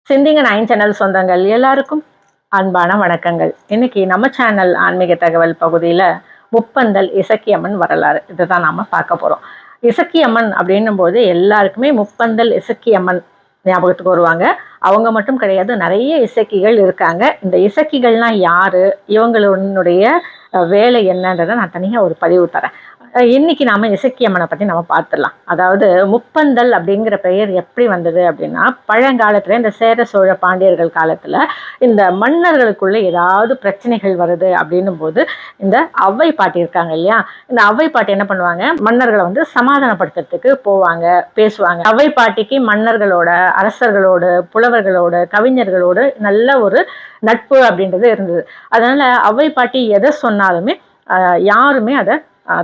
சிந்திங்க nine channel சொந்தங்கள் எல்லாருக்கும் அன்பான வணக்கங்கள். இன்னைக்கு நம்ம சேனல் ஆன்மீக தகவல் பகுதியில் முப்பந்தல் இசக்கியம்மன் வரலாறு இதுதான் நாம பார்க்க போறோம். இசக்கியம்மன் அப்படின்னும் போது எல்லாருக்குமே முப்பந்தல் இசக்கியம்மன் ஞாபகத்துக்கு வருவாங்க. அவங்க மட்டும் கிடையாது, நிறைய இசக்கிகள் இருக்காங்க. இந்த இசக்கிகள்லாம் யாரு, இவங்களுடைய வேலை என்னன்றதை நான் தனியாக ஒரு பதிவு தரேன். இன்னைக்கு நாம இசக்கியம்மனை பத்தி நம்ம பார்த்துடலாம். அதாவது முப்பந்தல் அப்படிங்கிற பெயர் எப்படி வந்தது அப்படின்னா, பழங்காலத்துல இந்த சேர சோழ பாண்டியர்கள் காலத்துல இந்த மன்னர்களுக்குள்ள ஏதாவது பிரச்சனைகள் வருது அப்படின்னும் போது இந்த அவ்வை பாட்டி இருக்காங்க இல்லையா, இந்த அவ்வை பாட்டி என்ன பண்ணுவாங்க, மன்னர்களை வந்து சமாதானப்படுத்துறதுக்கு போவாங்க, பேசுவாங்க. அவ்வை பாட்டிக்கு மன்னர்களோட, அரசர்களோட, புலவர்களோட, கவிஞர்களோட நல்ல ஒரு நட்பு அப்படின்றது இருந்தது. அதனால அவ்வை பாட்டி எதை சொன்னாலுமே யாருமே அதை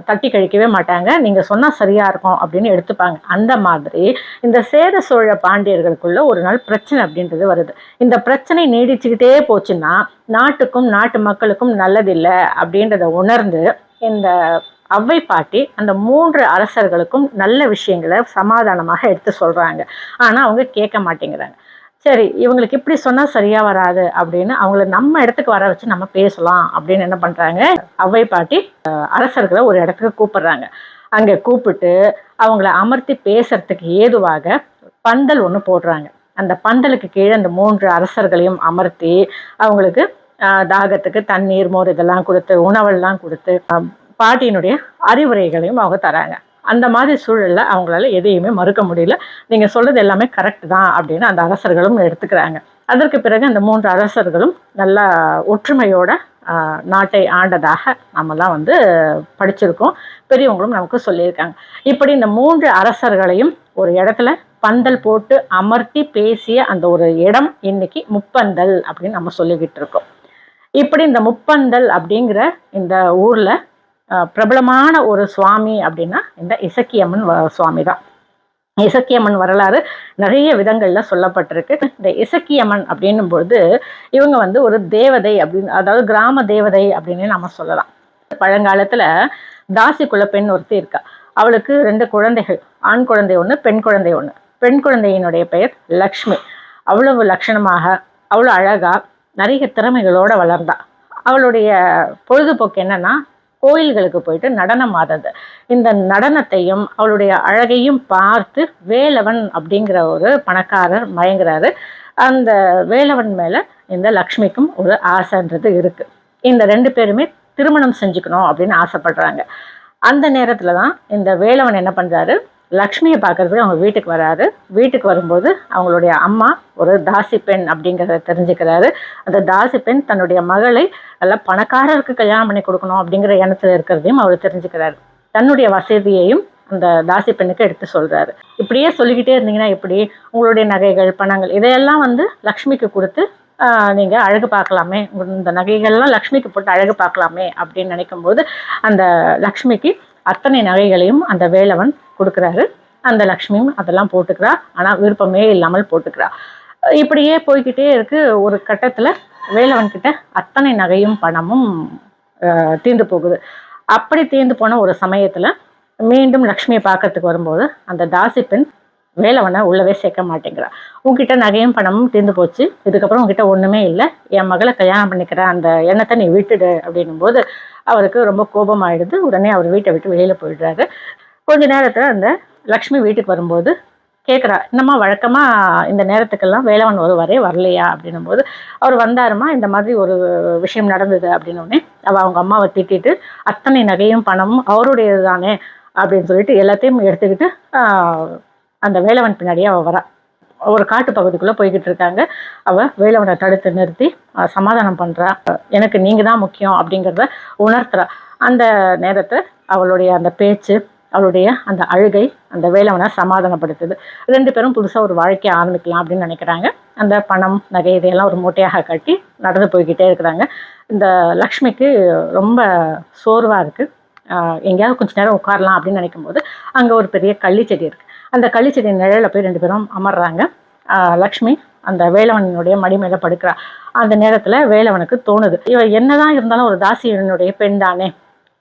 தட்டி கழிக்கவே மாட்டாங்க. நீங்க சொன்னா சரியா இருக்கும் அப்படின்னு எடுத்துப்பாங்க. அந்த மாதிரி இந்த சேர சோழ பாண்டியர்களுக்குள்ள ஒரு நாள் பிரச்சனை அப்படின்றது வருது. இந்த பிரச்சனை நீடிச்சுக்கிட்டே போச்சுன்னா நாட்டுக்கும் நாட்டு மக்களுக்கும் நல்லதில்லை அப்படின்றத உணர்ந்து இந்த அவ்வை பாட்டி அந்த 3 அரசர்களுக்கும் நல்ல விஷயங்களை சமாதானமாக எடுத்து சொல்றாங்க. ஆனா அவங்க கேட்க மாட்டேங்கிறாங்க. சரி, இவங்களுக்கு இப்படி சொன்னா சரியா வராது அப்படின்னு அவங்கள நம்ம இடத்துக்கு வர வச்சு நம்ம பேசலாம் அப்படின்னு என்ன பண்றாங்க, அவ்வை பாட்டி அரசர்களை ஒரு இடத்துக்கு கூப்பிடுறாங்க. அங்க கூப்பிட்டு அவங்கள அமர்த்தி பேசுறதுக்கு ஏதுவாக பந்தல் ஒன்று போடுறாங்க. அந்த பந்தலுக்கு கீழே அந்த 3 அரசர்களையும் அமர்த்தி அவங்களுக்கு தாகத்துக்கு தண்ணீர், மோர் இதெல்லாம் கொடுத்து, உணவெல்லாம் கொடுத்து, பாட்டியினுடைய அறிவுரைகளையும் அவங்க தராங்க. அந்த மாதிரி சூழல்ல அவங்களால எதையுமே மறுக்க முடியல. நீங்க சொல்றது எல்லாமே கரெக்ட் தான் அப்படின்னு அந்த அரசர்களும் எடுத்துக்கிறாங்க. அதற்கு பிறகு அந்த 3 அரசர்களும் நல்லா ஒற்றுமையோட நாட்டை ஆண்டதாக நம்மலாம் வந்து படிச்சிருக்கோம். பெரியவங்களும் நமக்கு சொல்லியிருக்காங்க. இப்படி இந்த 3 அரசர்களையும் ஒரு இடத்துல பந்தல் போட்டு அமர்த்தி பேசிய அந்த ஒரு இடம் இன்னைக்கு முப்பந்தல் அப்படின்னு நம்ம சொல்லிக்கிட்டு இருக்கோம். இப்படி இந்த முப்பந்தல் அப்படிங்கிற இந்த ஊர்ல பிரபலமான ஒரு சுவாமி அப்படின்னா இந்த இசக்கியம்மன் சுவாமி தான். இசக்கியம்மன் வரலாறு நிறைய விதங்கள்ல சொல்லப்பட்டிருக்கு. இந்த இசக்கியம்மன் அப்படின்னும் பொழுது இவங்க வந்து ஒரு தேவதை அப்படின்னு, அதாவது கிராம தேவதை அப்படின்னு நம்ம சொல்லலாம். பழங்காலத்துல தாசி குல பெண் ஒருத்தி இருக்கா. அவளுக்கு 2 குழந்தைகள், ஆண் குழந்தை ஒன்று, பெண் குழந்தை ஒன்று. பெண் குழந்தையினுடைய பெயர் லக்ஷ்மி. அவ்வளவு லட்சணமாக, அவ்வளோ அழகா, நிறைய திறமைகளோட வளர்ந்தா. அவளுடைய பொழுதுபோக்கு என்னன்னா கோயில்களுக்கு போயிட்டு நடனம் ஆடுறது. இந்த நடனத்தையும் அவளுடைய அழகையும் பார்த்து வேலவன் அப்படிங்கிற ஒரு பணக்காரர் மயங்குறாரு. அந்த வேலவன் மேல இந்த லக்ஷ்மிக்கும் ஒரு ஆசைன்றது இருக்கு. இந்த 2 பேருமே திருமணம் செஞ்சுக்கணும் அப்படின்னு ஆசைப்படுறாங்க. அந்த நேரத்துல தான் இந்த வேலவன் என்ன பண்றாரு, லக்ஷ்மியை பார்க்கறதுக்கு அவங்க வீட்டுக்கு வராரு. வீட்டுக்கு வரும்போது அவங்களுடைய அம்மா ஒரு தாசி பெண் அப்படிங்கிறத தெரிஞ்சுக்கிறாரு. அந்த தாசி பெண் தன்னுடைய மகளை நல்லா பணக்காரருக்கு கல்யாணம் பண்ணி கொடுக்கணும் அப்படிங்கிற எண்ணத்துல இருக்கிறதையும் அவர் தெரிஞ்சுக்கிறாரு. தன்னுடைய வசதியையும் அந்த தாசி பெண்ணுக்கு எடுத்து சொல்றாரு. இப்படியே சொல்லிக்கிட்டே இருந்தீங்கன்னா எப்படி, உங்களுடைய நகைகள், பணங்கள் இதையெல்லாம் வந்து லக்ஷ்மிக்கு கொடுத்து நீங்க அழகு பார்க்கலாமே, இந்த நகைகள்லாம் லக்ஷ்மிக்கு போட்டு அழகு பார்க்கலாமே அப்படின்னு நினைக்கும் போது அந்த லக்ஷ்மிக்கு அத்தனை நகைகளையும் அந்த வேலவன் கொடுக்குறாரு. அந்த லக்ஷ்மியும் அதெல்லாம் போட்டுக்கிறா. ஆனா விருப்பமே இல்லாமல் போட்டுக்கிறா. இப்படியே போய்கிட்டே இருக்கு. ஒரு கட்டத்துல வேலவன் கிட்ட அத்தனை நகையும் பணமும் தீர்ந்து போகுது. அப்படி தீர்ந்து போன ஒரு சமயத்துல மீண்டும் லக்ஷ்மியை பார்க்கறதுக்கு வரும்போது அந்த தாசி பெண் வேலவனை உள்ளவே சேர்க்க மாட்டேங்கிறா. உன்கிட்ட நகையும் பணமும் தீர்ந்து போச்சு, இதுக்கப்புறம் உன்கிட்ட ஒண்ணுமே இல்லை, என் மகளை கல்யாணம் பண்ணிக்கிற அந்த எண்ணத்தை நீ விட்டுடு அப்படின்னும் போது அவருக்கு ரொம்ப கோபமாயிடுது. உடனே அவர் வீட்டை விட்டு வெளியில போயிடுறாரு. கொஞ்ச நேரத்துல அந்த லக்ஷ்மி வீட்டுக்கு வரும்போது கேட்குறா, என்னம்மா வழக்கமா இந்த நேரத்துக்கெல்லாம் வேலவன் வருவாரே, வரலையா அப்படின்னும் போது அவர் வந்தாருமா, இந்த மாதிரி ஒரு விஷயம் நடந்தது அப்படின்னோடனே அவங்க அம்மாவை திட்டிட்டு அத்தனை நகையும் பணமும் அவருடையது தானே அப்படின்னு சொல்லிட்டு எல்லாத்தையும் எடுத்துக்கிட்டு அந்த வேலவன் பின்னாடியே அவள் வரா. ஒரு காட்டு பகுதிக்குள்ளே போய்கிட்டு இருக்காங்க. அவள் வேலவனை தடுத்து நிறுத்தி சமாதானம் பண்ணுறா. எனக்கு நீங்கள் தான் முக்கியம் அப்படிங்கிறத உணர்த்துறா. அந்த நேரத்தை அவளுடைய அந்த பேச்சு, அவளுடைய அந்த அழுகை அந்த வேலவனை சமாதானப்படுத்துது. 2 பேரும் புதுசாக ஒரு வாழ்க்கையை ஆரம்பிக்கலாம் அப்படின்னு நினைக்கிறாங்க. அந்த பணம், நகை இதையெல்லாம் ஒரு மூட்டையாக கட்டி நடந்து போய்கிட்டே இருக்கிறாங்க. இந்த லக்ஷ்மிக்கு ரொம்ப சோர்வாக இருக்குது. எங்கேயாவது கொஞ்ச நேரம் உட்காரலாம் அப்படின்னு நினைக்கும் போது அங்கே ஒரு பெரிய கள்ளிச்செடி இருக்குது. அந்த கள்ளிச்செடி நிழலில் போய் 2 பேரும் அமர்றாங்க. லக்ஷ்மி அந்த வேலவனுடைய மடி மேலே படுக்கிறா. அந்த நேரத்தில் வேலவனுக்கு தோணுது, இவ என்னதான் இருந்தாலும் ஒரு தாசியனுடைய பெண் தானே,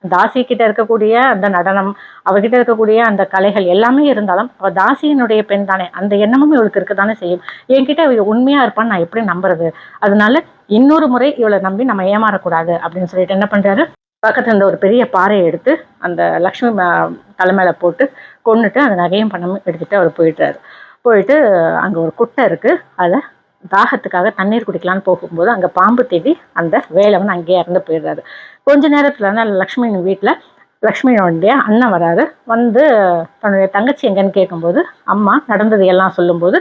தாசி கிட்ட இருக்கக்கூடிய அந்த நடனம், அவகிட்ட இருக்கக்கூடிய அந்த கலைகள் எல்லாமே இருந்தாலும் அவ தாசியினுடைய பெண் தானே, அந்த எண்ணமும் இவளுக்கு இருக்கத்தானே செய்யும். என்கிட்ட இவ உண்மையா இருப்பான்னு நான் எப்படி நம்புறது? அதனால இன்னொரு முறை இவளை நம்பி நம்ம ஏமாறக்கூடாது அப்படின்னு சொல்லிட்டு என்ன பண்றாரு, பக்கத்துல இருந்த ஒரு பெரிய பாறையை எடுத்து அந்த லக்ஷ்மி தலைமையில போட்டு கொண்டுட்டு அந்த நகையும் பணமும் எடுத்துட்டு அவர் போயிட்டாரு. போயிட்டு அங்க ஒரு குட்டை இருக்கு, அதை தாகத்துக்காக தண்ணீர் குடிக்கலான்னு போகும்போது அங்க பாம்பு தேடி அந்த வேலவன் அங்கேயே இறந்து போயிடுறாரு. கொஞ்ச நேரத்துல லக்ஷ்மியின் வீட்டுல லக்ஷ்மியோடைய அண்ணன் வராரு. வந்து தன்னுடைய தங்கச்சி எங்கன்னு கேட்கும்போது அம்மா நடந்தது எல்லாம் சொல்லும்போது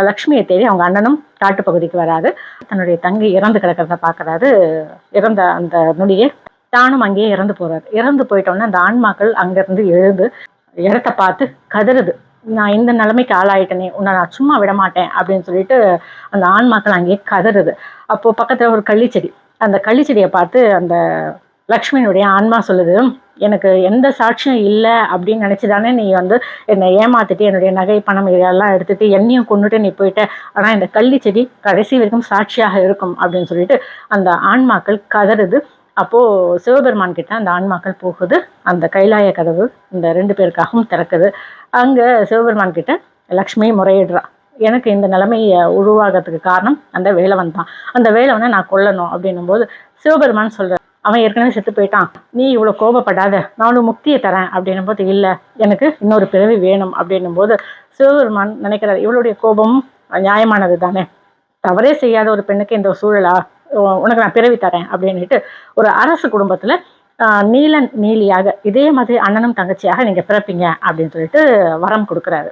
லக்ஷ்மியை தேடி அவங்க அண்ணனும் காட்டுப்பகுதிக்கு வராரு. தன்னுடைய தங்கை இறந்து கிடக்கிறத பாக்குறாரு. இறந்த அந்த நொடியே தானும் அங்கேயே இறந்து போறாரு. இறந்து போயிட்டோன்னே அந்த ஆன்மாக்கள் அங்கிருந்து எழுந்து இடத்த பார்த்து கதறுது, நான் இந்த நிலைமைக்கு ஆளாயிட்டனே, உன்னை நான் சும்மா விட மாட்டேன் அப்படின்னு சொல்லிட்டு அந்த ஆன்மாக்கள் அங்கேயே கதறுது. அப்போ பக்கத்துல ஒரு கள்ளிச்செடி, அந்த கள்ளிச்செடியை பார்த்து அந்த லக்ஷ்மியினுடைய ஆன்மா சொல்லுது, எனக்கு எந்த சாட்சியம் இல்லை அப்படின்னு நினைச்சுதானே நீ வந்து என்னை ஏமாத்திட்டு என்னுடைய நகை பணம் இதெல்லாம் எடுத்துட்டு என்னையும் கொண்டுட்டு நீ போயிட்ட, ஆனா இந்த கள்ளிச்செடி கடைசி வரைக்கும் சாட்சியாக இருக்கும் அப்படின்னு சொல்லிட்டு அந்த ஆன்மாக்கள் கதறுது. அப்போ சிவபெருமான் கிட்ட அந்த ஆன்மாக்கள் போகுது. அந்த கைலாய கதவு இந்த 2 பேருக்காகவும் திறக்குது. அங்க சிவபெருமான் கிட்ட லக்ஷ்மி முறையிடுறா, எனக்கு இந்த நிலைமையை உருவாகிறதுக்கு காரணம் அந்த வேலவன் தான், அந்த வேலவனை நான் கொல்லணும் அப்படின்னும் போது சிவபெருமான் சொல்ற, அவன் ஏற்கனவே செத்து போயிட்டான், நீ இவ்வளவு கோபப்படாத, நான் முக்தியை தரேன் அப்படின்னும் போது இல்ல எனக்கு இன்னொரு பிறவி வேணும் அப்படின்னும் போது சிவபெருமான் நினைக்கிறார், இவளுடைய கோபமும் நியாயமானது தானே, தவறே செய்யாத ஒரு பெண்ணுக்கு இந்த சூழலா, உனக்கு நான் பிறவி தரேன் அப்படின்னுட்டு ஒரு அரசு குடும்பத்துல நீலன் நீலியாக இதே மாதிரி அண்ணனும் தங்கச்சியாக நீங்க பிறப்பீங்க அப்படின்னு சொல்லிட்டு வரம் கொடுக்குறாரு.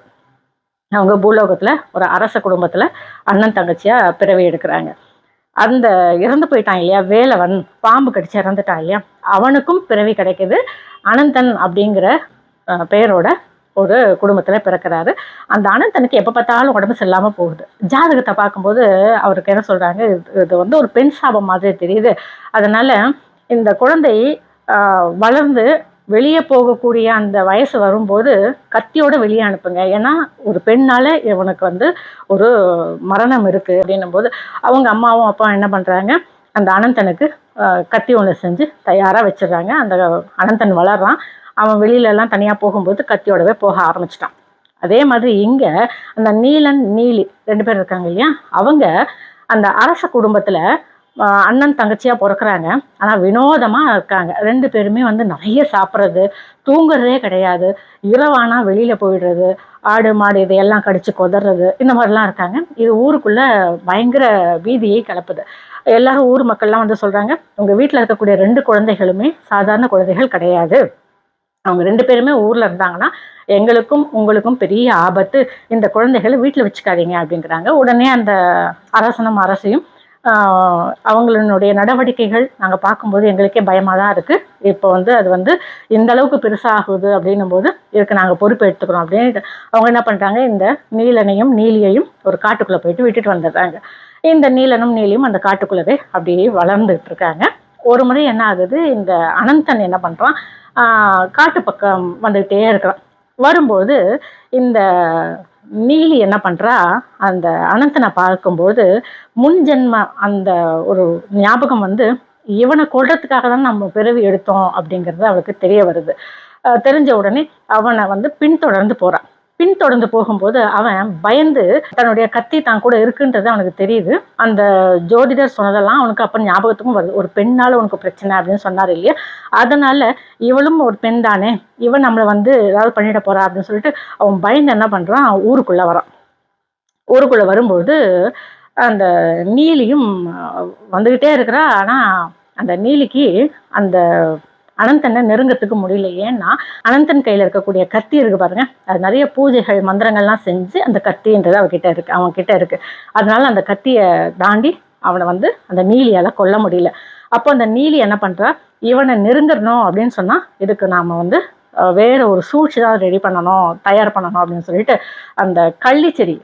அவங்க பூலோகத்துல ஒரு அரச குடும்பத்துல அண்ணன் தங்கச்சியா பிறவி எடுக்கிறாங்க. அந்த இறந்து போயிட்டான் இல்லையா வேலவன், பாம்பு கடிச்சு இறந்துட்டான் இல்லையா, அவனுக்கும் பிறவி கிடைக்குது. அனந்தன் அப்படிங்கிற பெயரோட ஒரு குடும்பத்துல பிறக்கிறாரு. அந்த அனந்தனுக்கு எப்ப பார்த்தாலும் உடம்பு சரியில்லாம போகுது. ஜாதகத்தை பார்க்கும்போது அவருக்கு என்ன சொல்றாங்க, இது வந்து ஒரு பெண் சாபம் மாதிரி தெரியுது, அதனால இந்த குழந்தை வளர்ந்து வெளியே போகக்கூடிய அந்த வயசு வரும்போது கத்தியோட வெளியே அனுப்புங்க, ஏன்னா ஒரு பெண்ணால இவனுக்கு வந்து ஒரு மரணம் இருக்கு அப்படின்னும் போது அவங்க அம்மாவும் அப்பாவும் என்ன பண்றாங்க, அந்த அனந்தனுக்கு கத்தி ஒன்று செஞ்சு தயாரா வச்சிடுறாங்க. அந்த அனந்தன் வளர்றான். அவன் வெளியில எல்லாம் தனியா போகும்போது கத்தியோடவே போக ஆரம்பிச்சிட்டான். அதே மாதிரி இங்க அந்த நீலன் நீலி 2 பேர் இருக்காங்க இல்லையா, அவங்க அந்த அரச குடும்பத்துல அண்ணன் தங்கச்சியா பிறக்கிறாங்க. ஆனா வினோதமா இருக்காங்க. 2 பேருமே வந்து நிறைய சாப்பிட்றது, தூங்குறதே கிடையாது, இரவானா வெளியில போயிடுறது, ஆடு மாடு இதையெல்லாம் கடிச்சு கொதறது, இந்த மாதிரிலாம் இருக்காங்க. இது ஊருக்குள்ள பயங்கர பீதியை கிளப்புது. எல்லாரும் ஊர் மக்கள்லாம் வந்து சொல்றாங்க, உங்க வீட்டுல இருக்கக்கூடிய 2 குழந்தைகளுமே சாதாரண குழந்தைகள் கிடையாது, அவங்க 2 பேருமே ஊர்ல இருந்தாங்கன்னா எங்களுக்கும் உங்களுக்கும் பெரிய ஆபத்து, இந்த குழந்தைகளை வீட்டுல வச்சுக்காதீங்க அப்படிங்கிறாங்க. உடனே அந்த அரசனும் அரசையும் அவங்களுடைய நடவடிக்கைகள் நாங்க பார்க்கும்போது எங்களுக்கே பயமா தான் இருக்கு, இப்போ வந்து அது வந்து இந்த அளவுக்கு பெருசாகுது அப்படின்னும் போது இதுக்கு நாங்க பொறுப்பு எடுத்துக்கிறோம் அப்படின்னு அவங்க என்ன பண்றாங்க, இந்த நீலனையும் நீலியையும் ஒரு காட்டுக்குள்ள போயிட்டு விட்டுட்டு வந்துடுறாங்க. இந்த நீலனும் நீலியும் அந்த காட்டுக்குள்ளவே அப்படியே வளர்ந்துட்டு இருக்காங்க. ஒரு முறை என்ன ஆகுது, இந்த அனந்தன் என்ன பண்றான், காட்டு பக்கம் வந்துகிட்டே இருக்கிறான். வரும்போது இந்த நீலி என்ன பண்றா, அந்த அனந்தனை பார்க்கும்போது முன் ஜென்ம அந்த ஒரு ஞாபகம் வந்து இவனை கொல்றதுக்காக தான் நம்ம பிறவி எடுத்தோம் அப்படிங்கிறது அவளுக்கு தெரிய வருது. தெரிஞ்ச உடனே அவனை வந்து பின்தொடர்ந்து போறான். பின்தொடர்ந்து போகும்போது அவன் பயந்து தன்னுடைய கத்தி தான் கூட இருக்குன்றது அவனுக்கு தெரியுது. அந்த ஜோதிடர் சொன்னதெல்லாம் அவனுக்கு அப்ப ஞாபகத்துக்கும் வருது, ஒரு பெண்ணால உனக்கு பிரச்சனை அப்படின்னு சொன்னாரு இல்லையா, அதனால இவளும் ஒரு பெண் தானே, இவன் நம்மளை வந்து ஏதாவது பண்ணிட போறா அப்படின்னு சொல்லிட்டு அவன் பயந்து என்ன பண்றான், ஊருக்குள்ள வரான். ஊருக்குள்ள வரும்போது அந்த நீலியும் வந்துகிட்டே இருக்கிறா. ஆனா அந்த நீலிக்கு அந்த அனந்தனை நெருங்கத்துக்கு முடியல. ஏன்னா அனந்தன் கையில இருக்கக்கூடிய கத்தி இருக்கு பாருங்க, அது நிறைய பூஜைகள் மந்திரங்கள்லாம் செஞ்சு அந்த கத்தின்றது அவன் கிட்ட இருக்கு. அதனால அந்த கத்தியை தாண்டி அவனை வந்து அந்த நீலியால கொல்ல முடியல. அப்போ அந்த நீலி என்ன பண்றா, இவனை நெருங்கணும் அப்படின்னு சொன்னா இதுக்கு நாம வந்து வேற ஒரு சூழ்ச்சி தான் ரெடி பண்ணணும், தயார் பண்ணணும் அப்படின்னு சொல்லிட்டு அந்த கள்ளிச்செடி,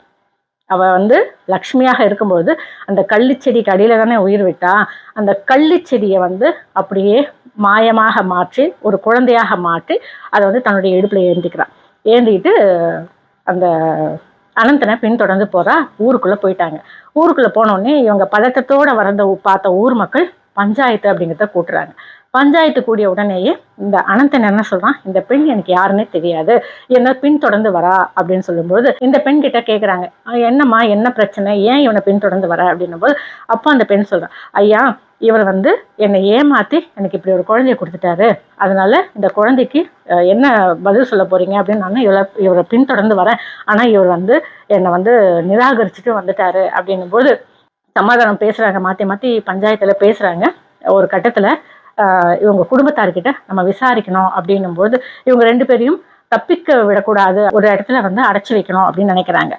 அவ வந்து லக்ஷ்மியாக இருக்கும்போது அந்த கள்ளிச்செடிக்கு அடியில தானே உயிர் விட்டா, அந்த கள்ளிச்செடியை வந்து அப்படியே மாயமாக மாற்றி ஒரு குழந்தையாக மாற்றி அதை வந்து தன்னுடைய இடுப்புல ஏந்திக்கிறான். ஏந்திக்கிட்டு அந்த அனந்தனை பின்தொடர்ந்து போறா. ஊருக்குள்ள போயிட்டாங்க. ஊருக்குள்ள போனோடனே இவங்க பதட்டத்தோட பார்த்த ஊர் மக்கள் பஞ்சாயத்து அப்படிங்கிறத கூட்டுறாங்க. பஞ்சாயத்து கூடிய உடனேயே இந்த அனந்தன் என்ன சொல்றான், இந்த பெண் எனக்கு யாருன்னே தெரியாது, என்ன பின் தொடர்ந்து வரா அப்படின்னு சொல்லும்போது இந்த பெண் கிட்ட கேட்குறாங்க, என்னம்மா என்ன பிரச்சனை, ஏன் இவனை பின் தொடர்ந்து வர அப்படின்னும் போது அப்போ அந்த பெண் சொல்றான், ஐயா இவர் வந்து என்னை ஏமாத்தி எனக்கு இப்படி ஒரு குழந்தைய கொடுத்துட்டாரு, அதனால இந்த குழந்தைக்கு என்ன பதில் சொல்ல போறீங்க அப்படின்னு நான் இவரை பின்தொடர்ந்து வரேன், ஆனா இவர் வந்து என்னை வந்து நிராகரிச்சுட்டு வந்துட்டாரு அப்படின்னும் போது சமாதானம் பேசுறாங்க, மாத்தி மாத்தி பஞ்சாயத்துல பேசுறாங்க. ஒரு கட்டத்துல இவங்க குடும்பத்தார்கிட்ட நம்ம விசாரிக்கணும் அப்படின்னும் போது இவங்க 2 பேரையும் தப்பிக்க விடக்கூடாது, ஒரு இடத்துல வந்து அடைச்சு வைக்கணும் அப்படின்னு நினைக்கிறாங்க.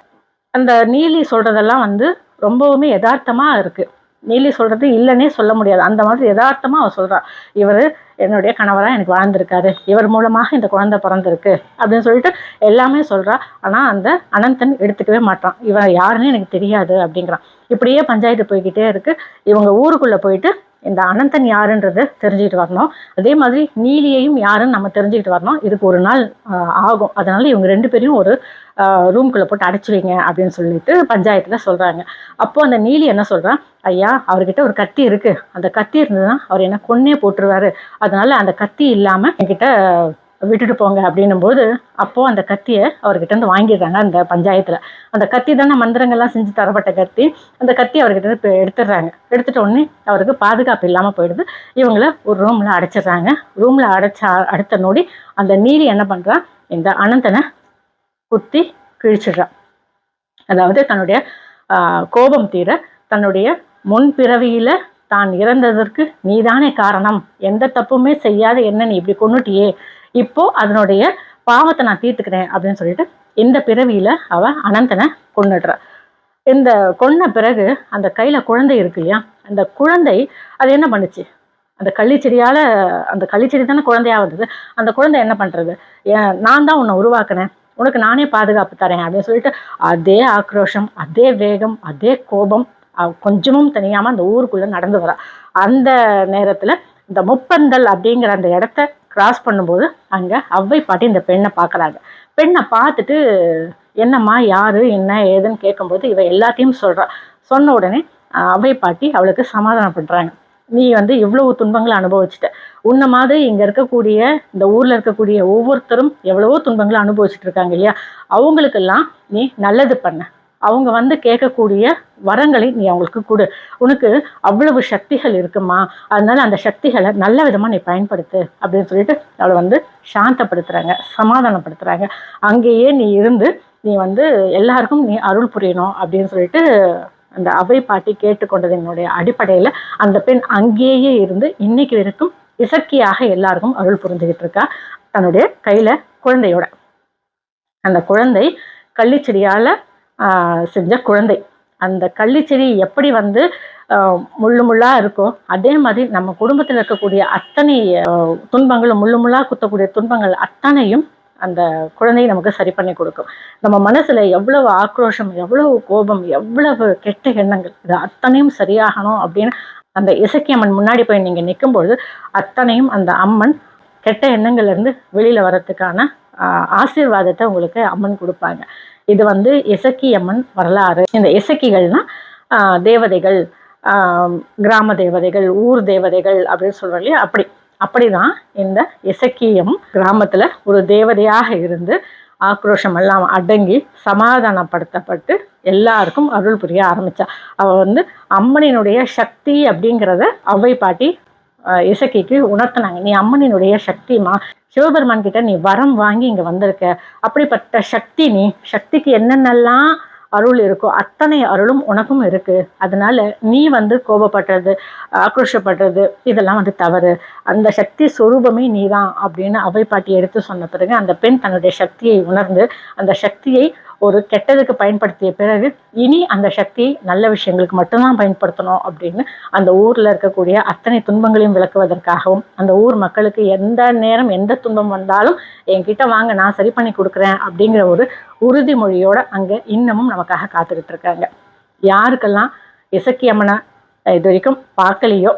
அந்த நீலி சொல்றதெல்லாம் வந்து ரொம்பவுமே யதார்த்தமா இருக்கு. நீலி சொல்றது இல்லைன்னே சொல்ல முடியாது, அந்த மாதிரி யதார்த்தமா அவ சொல்றா, இவர் என்னுடைய கணவரா எனக்கு வாழ்ந்திருக்காரு, இவர் மூலமாக இந்த குழந்தை பிறந்திருக்கு அப்படின்னு சொல்லிட்டு எல்லாமே சொல்றா. ஆனா அந்த அனந்தன் எடுத்துக்கவே மாட்டான், இவன் யாருன்னு எனக்கு தெரியாது அப்படிங்கிறான். இப்படியே பஞ்சாயத்து போய்கிட்டே இருக்கு. இவங்க ஊருக்குள்ள போயிட்டு இந்த அனந்தன் யாருன்றது தெரிஞ்சுக்கிட்டு வரணும், அதே மாதிரி நீலியையும் யாருன்னு நம்ம தெரிஞ்சுக்கிட்டு வரணும். இதுக்கு ஒரு நாள் ஆகும், அதனால இவங்க 2 பேரையும் ஒரு ரூம்குள்ளே போட்டு அடைச்சி வைங்க அப்படின்னு சொல்லிட்டு பஞ்சாயத்தில் சொல்கிறாங்க. அப்போது அந்த நீலி என்ன சொல்கிறான், ஐயா அவர்கிட்ட ஒரு கத்தி இருக்குது, அந்த கத்தி இருந்ததுன்னா அவர் என்ன கொன்னே போட்டுருவாரு, அதனால அந்த கத்தி இல்லாமல் என்கிட்ட விட்டுட்டு போங்க அப்படின்னும் போது அப்போது அந்த கத்தியை அவர்கிட்ட இருந்து வாங்கிடுறாங்க. அந்த பஞ்சாயத்தில் அந்த கத்தி தானே மந்திரங்கள்லாம் செஞ்சு தரப்பட்ட கத்தி, அந்த கத்தி அவர்கிட்ட இருந்து எடுத்துடுறாங்க. எடுத்துட்ட உடனே அவருக்கு பாதுகாப்பு இல்லாமல் போயிடுது. இவங்கள ஒரு ரூமில் அடைச்சிடுறாங்க. ரூமில் அடைச்ச அடுத்த நொடி அந்த நீலி என்ன பண்ணுறான், இந்த அனந்தனை குத்தி கிழிச்சிடுறான். அதாவது தன்னுடைய கோபம் தீர, தன்னுடைய முன்பிறவியில தான் இறந்ததற்கு நீதானே காரணம், எந்த தப்புமே செய்யாத என்ன நீ இப்படி கொன்னுட்டியே, இப்போ அதனுடைய பாவத்தை நான் தீர்த்துக்கிறேன் அப்படின்னு சொல்லிட்டு இந்த பிறவியில அவ அனந்தனை கொன்னுடுறா. இந்த கொன்ன பிறகு அந்த கையில குழந்தை இருக்கு இல்லையா, அந்த குழந்தை அது என்ன பண்ணுச்சு, அந்த கள்ளிச்செடியால, அந்த கள்ளிச்செடி தானே குழந்தையா வந்தது, அந்த குழந்தை என்ன பண்றது, நான் தான் உன்னை உருவாக்குனேன், உனக்கு நானே பாதுகாப்பு தரேன் அப்படின்னு சொல்லிட்டு அதே ஆக்ரோஷம், அதே வேகம், அதே கோபம் கொஞ்சமும் தனியாம அந்த ஊருக்குள்ள நடந்து வரா. அந்த நேரத்துல இந்த முப்பந்தல் அப்படிங்கிற அந்த இடத்த கிராஸ் பண்ணும்போது அங்க அவ்வை பாட்டி இந்த பெண்ணை பார்க்கறாங்க. பெண்ணை பார்த்துட்டு என்னம்மா யாரு என்ன ஏதுன்னு கேட்கும்போது இவ எல்லாத்தையும் சொல்றா. சொன்ன உடனே அவ்வை பாட்டி அவளுக்கு சமாதானம் பண்றாங்க. நீ வந்து இவ்வளவு துன்பங்களை அனுபவிச்சுட்ட, உன்ன மாதிரி இங்க இருக்கக்கூடிய இந்த ஊர்ல இருக்கக்கூடிய ஒவ்வொருத்தரும் எவ்வளவோ துன்பங்களை அனுபவிச்சுட்டு இருக்காங்க இல்லையா, அவங்களுக்கெல்லாம் நீ நல்லது பண்ண, அவங்க வந்து கேட்கக்கூடிய வரங்களை நீ அவங்களுக்கு கொடு, உனக்கு அவ்வளவு சக்திகள் இருக்குமா, அதனால அந்த சக்திகளை நல்ல விதமா நீ பயன்படுத்து அப்படின்னு சொல்லிட்டு அவளை வந்து சாந்தப்படுத்துறாங்க, சமாதானப்படுத்துறாங்க. அங்கேயே நீ இருந்து நீ வந்து எல்லாருக்கும் நீ அருள் புரியணும் அப்படின்னு சொல்லிட்டு அந்த அவை பாட்டி கேட்டுக்கொண்டதனுடைய அடிப்படையில அந்த பெண் அங்கேயே இருந்து இன்னைக்கு வரைக்கும் இசக்கியாக எல்லாருக்கும் அருள் புரிஞ்சுக்கிட்டு இருக்கா, தன்னுடைய கையில குழந்தையோட. அந்த குழந்தை கள்ளிச்செடியால செஞ்ச குழந்தை. அந்த கள்ளிச்செடி எப்படி வந்து முள்ளு முள்ளா இருக்கோ அதே மாதிரி நம்ம குடும்பத்தில் இருக்கக்கூடிய அத்தனை துன்பங்களும், முள்ளு முள்ளா குத்தக்கூடிய துன்பங்கள் அத்தனையும் அந்த குழந்தையை நமக்கு சரி பண்ணி கொடுக்கும். நம்ம மனசுல எவ்வளவு ஆக்ரோஷம், எவ்வளவு கோபம், எவ்வளவு கெட்ட எண்ணங்கள், இது அத்தனையும் சரியாகணும் அப்படின்னு அந்த இசக்கியம்மன் முன்னாடி போய் நீங்க நிற்கும்பொழுது அத்தனையும் அந்த அம்மன் கெட்ட எண்ணங்கள்ல இருந்து வெளியில வர்றதுக்கான ஆசீர்வாதத்தை உங்களுக்கு அம்மன் கொடுப்பாங்க. இது வந்து இசக்கியம்மன் வரலாறு. இந்த இசக்கிகள்னா தேவதைகள், கிராம தேவதைகள், ஊர் தேவதைகள் அப்படின்னு சொல்றோம் இல்லையா, அப்படிதான் இந்த இசக்கியம் கிராமத்துல ஒரு தேவதையாக இருந்து ஆக்ரோஷம் எல்லாம் அடங்கி சமாதானப்படுத்தப்பட்டு எல்லாருக்கும் அருள் புரிய ஆரம்பிச்சா. அவ வந்து அம்மனினுடைய சக்தி அப்படிங்கிறத அவ்வை பாட்டி இசக்கிக்கு உணர்த்தினாங்க. நீ அம்மனினுடைய சக்திமா, சிவபெருமான் கிட்ட நீ வரம் வாங்கி இங்க வந்திருக்க, அப்படிப்பட்ட சக்தி, நீ சக்திக்கு என்னென்னலாம் அருள் இருக்கோ அத்தனை அருளும் உனக்கும் இருக்கு, அதனால நீ வந்து கோபப்படுறது, ஆக்ரோஷப்படுறது இதெல்லாம் வந்து தவறு, அந்த சக்தி சொரூபமே நீதான் அப்படின்னு அவை பாட்டி எடுத்து சொன்ன பிறகு அந்த பெண் தன்னுடைய சக்தியை உணர்ந்து அந்த சக்தியை ஒரு கெட்டதுக்கு பயன்படுத்திய பிறகு இனி அந்த சக்தியை நல்ல விஷயங்களுக்கு மட்டும்தான் பயன்படுத்தணும் அப்படின்னு அந்த ஊர்ல இருக்கக்கூடிய அத்தனை துன்பங்களையும் விளக்குவதற்காகவும், அந்த ஊர் மக்களுக்கு எந்த நேரம் எந்த துன்பம் வந்தாலும் என்கிட்ட வாங்க, நான் சரி பண்ணி கொடுக்குறேன் அப்படிங்கிற ஒரு உறுதிமொழியோட அங்க இன்னமும் நமக்காக காத்துக்கிட்டு இருக்காங்க. யாருக்கெல்லாம் இசக்கியம்மனை இது வரைக்கும் பார்க்கலையோ,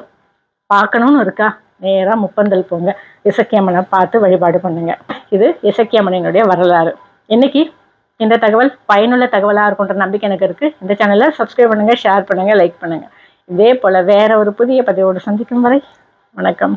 பார்க்கணும்னு இருக்கா, நேரா முப்பந்தல் போங்க, இசக்கியம்மனை பார்த்து வழிபாடு பண்ணுங்க. இது இசக்கியம்மனினுடைய வரலாறு. இன்னைக்கு இந்த தகவல் பயனுள்ள தகவலாக இருக்குன்ற நம்பிக்கை எனக்கு இருக்குது. இந்த சேனலை சப்ஸ்கிரைப் பண்ணுங்கள், ஷேர் பண்ணுங்கள், லைக் பண்ணுங்கள். இதே போல் வேற ஒரு புதிய பதிவோடு சந்திக்கும் வரை வணக்கம்.